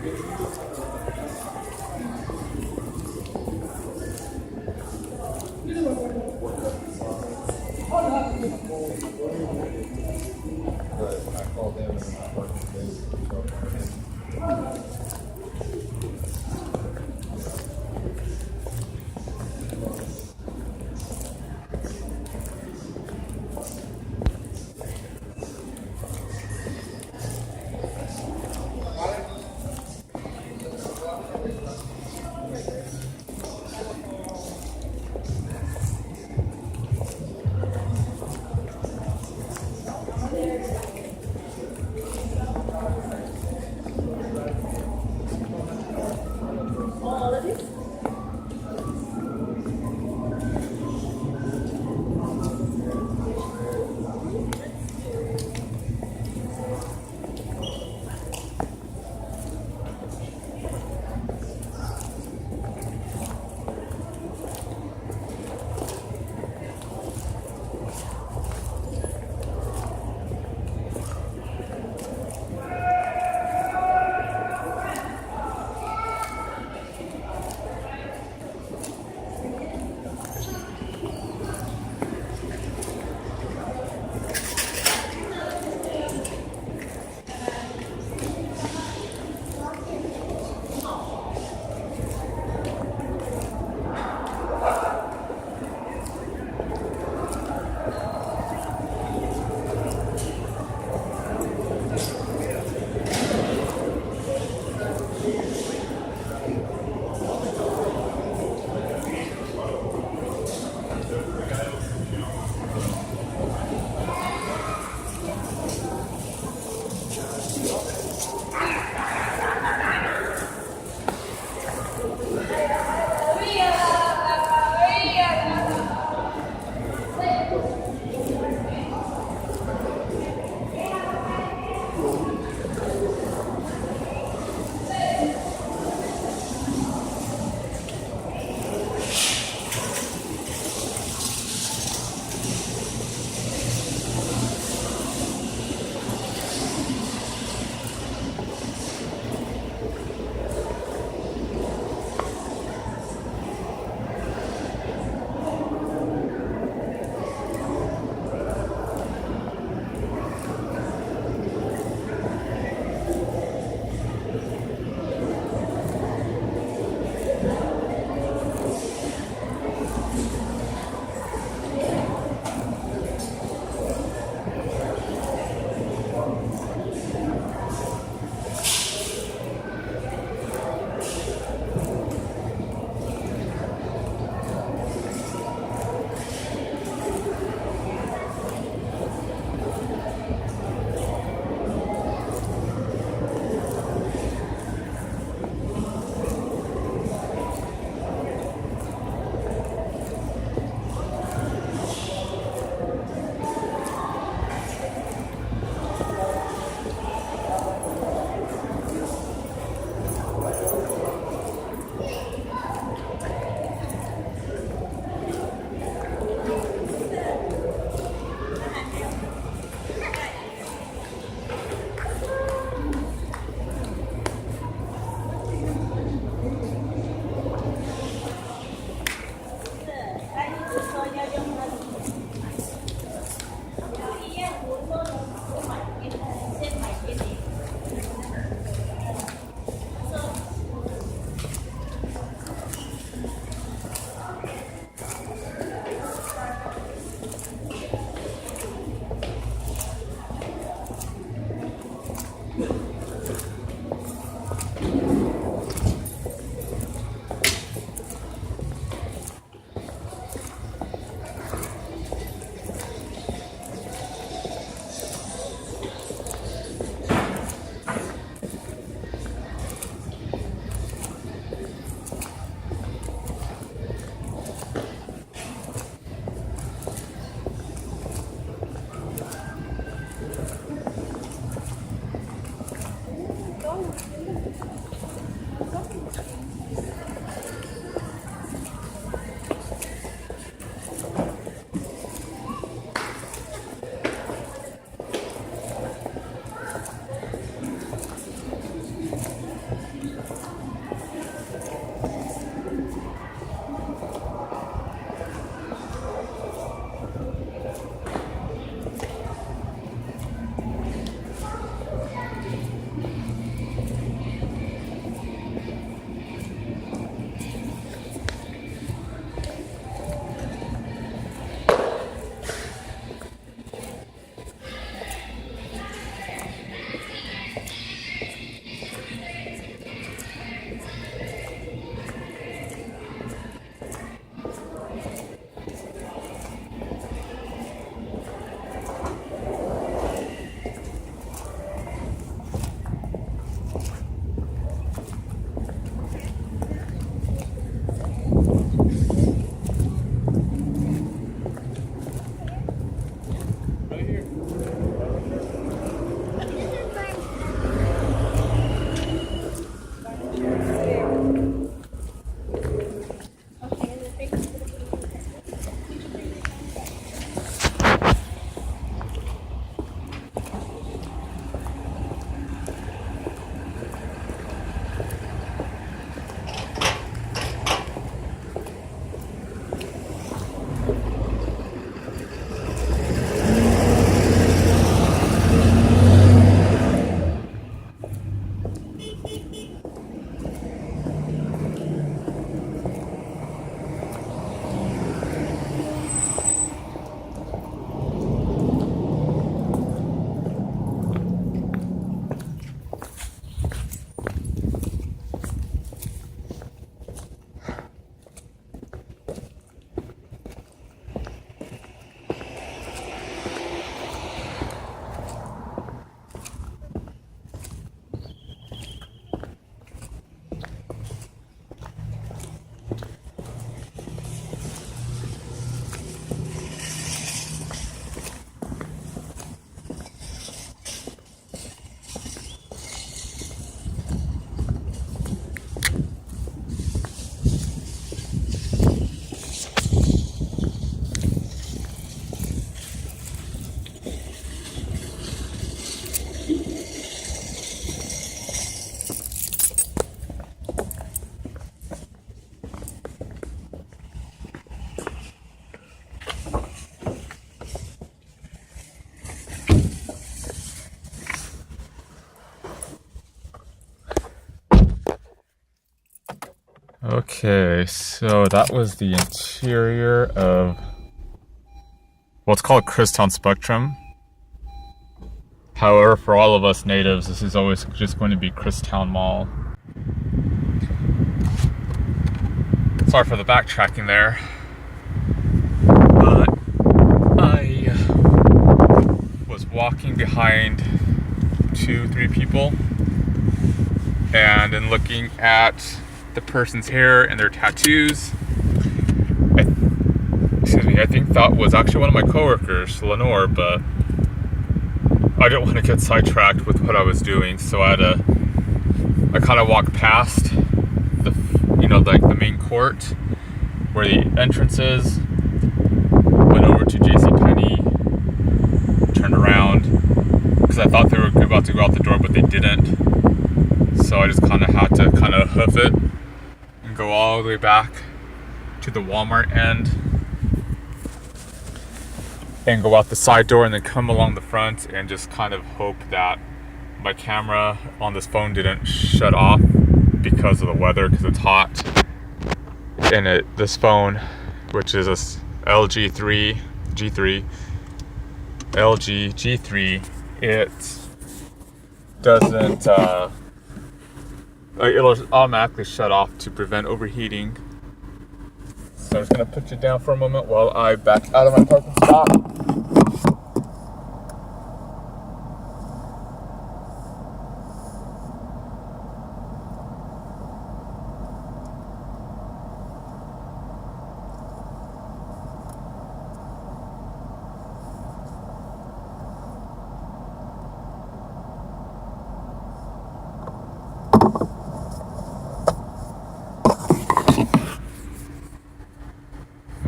I called them and I worked with them. Okay, so that was the interior of what's called Christown Spectrum. However, for all of us natives, this is always just going to be Christown Mall. Sorry for the backtracking there, but I was walking behind 2-3 people, and in looking at the person's hair and their tattoos, I think that was actually one of my coworkers, Lenore, but I didn't want to get sidetracked with what I was doing, so I kind of walked past the, like the main court where the entrance is, went over to Jcpenney, turned around, because I thought they were about to go out the door, but they didn't. So I just kind of had to hoof it and go all the way back to the Walmart end and go out the side door and then come along the front and just kind of hope that my camera on this phone didn't shut off because of the weather, because it's hot. And this phone, which is a LG G3, it doesn't, it'll automatically shut off to prevent overheating. So I'm just gonna put you down for a moment while I back out of my parking spot.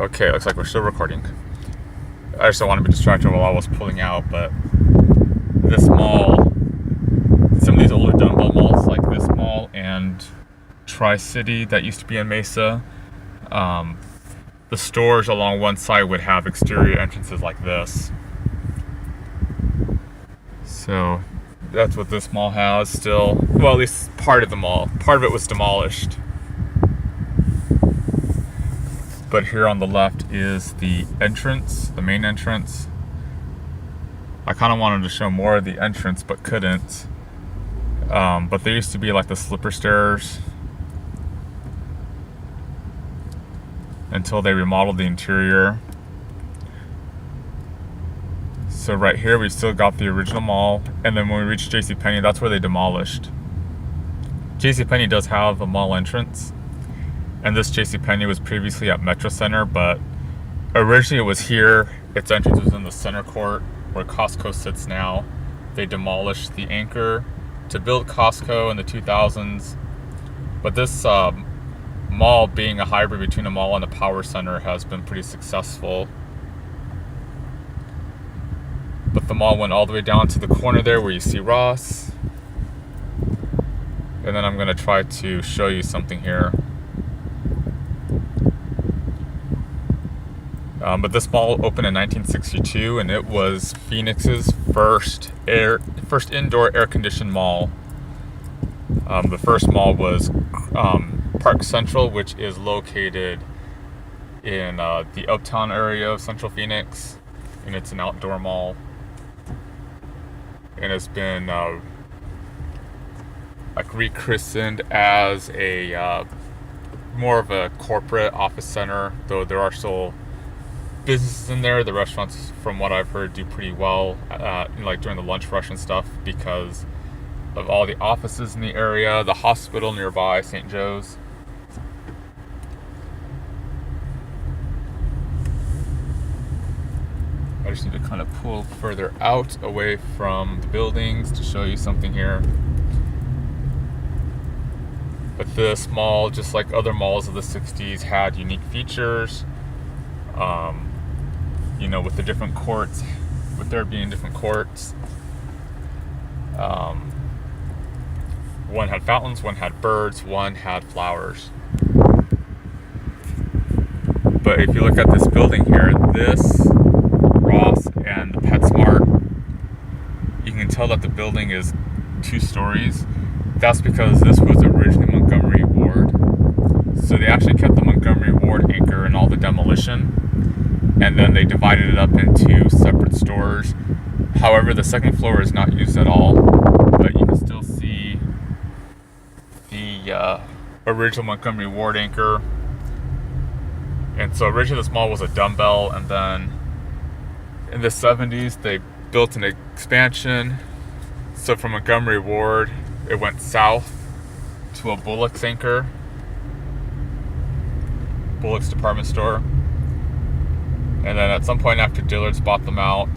Okay, looks like we're still recording. I just don't want to be distracted while I was pulling out, but this mall, some of these older dumbbell malls like this mall and Tri-City that used to be in Mesa, the stores along one side would have exterior entrances like this. So that's what this mall has still. Well, at least part of the mall. Part of it was demolished. But here on the left is the entrance, the main entrance. I kind of wanted to show more of the entrance, but couldn't. But there used to be like the slipper stairs until they remodeled the interior. So right here, we still got the original mall. And then when we reached Jcpenney, that's where they demolished. Jcpenney does have a mall entrance. And this Jcpenney was previously at Metrocenter, but originally it was here. Its entrance was in the center court where Costco sits now. They demolished the anchor to build Costco in the 2000s. But this mall, being a hybrid between a mall and a power center, has been pretty successful. But the mall went all the way down to the corner there where you see Ross. And then I'm going to try to show you something here. But this mall opened in 1962, and it was Phoenix's first indoor air-conditioned mall. The first mall was Parque Central, which is located in the uptown area of Central Phoenix, and it's an outdoor mall. And it's been rechristened as a more of a corporate office center, though there are still businesses in there. The restaurants, from what I've heard, do pretty well during the lunch rush and stuff because of all the offices in the area, the hospital nearby, St. Joe's. I just need to kind of pull further out away from the buildings to show you something here. But this mall, just like other malls of the 60s, had unique features. With the different courts, with there being different courts. One had fountains, one had birds, one had flowers. But if you look at this building here, this, Ross, and the PetSmart, you can tell that the building is 2 stories. That's because this was originally Montgomery Ward. So they actually kept the Montgomery Ward anchor and all the demolition, and then they divided it up into separate stores. However, the second floor is not used at all, but you can still see the original Montgomery Ward anchor. And so originally this mall was a dumbbell, and then in the 70s they built an expansion. So from Montgomery Ward it went south to a Bullock's anchor, Bullock's department store. And then at some point after Dillard's bought them out,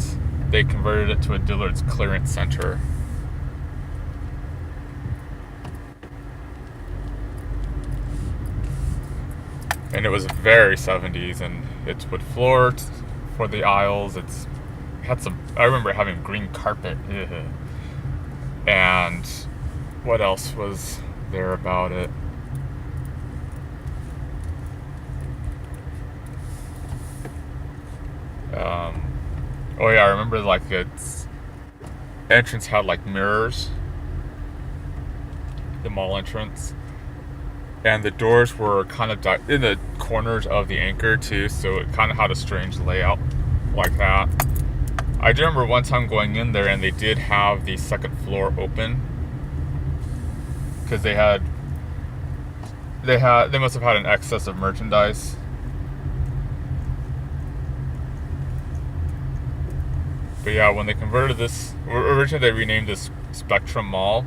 they converted it to a Dillard's clearance center. And it was very 70s, and it's wood floors for the aisles. It's had some, I remember having green carpet. And what else was there about it? Oh yeah, I remember like its entrance had like mirrors, the mall entrance, and the doors were kind of in the corners of the anchor too, so it kind of had a strange layout like that. I do remember one time going in there and they did have the second floor open because they must have had an excess of merchandise. But yeah, when they converted this, originally they renamed this Spectrum Mall,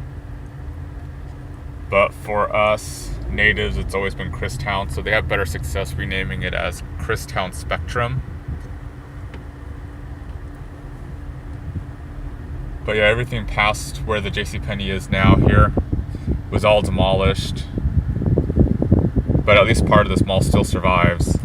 but for us natives it's always been Christown, so they have better success renaming it as Christown Spectrum. But yeah, everything past where the Jcpenney is now here was all demolished, but at least part of this mall still survives.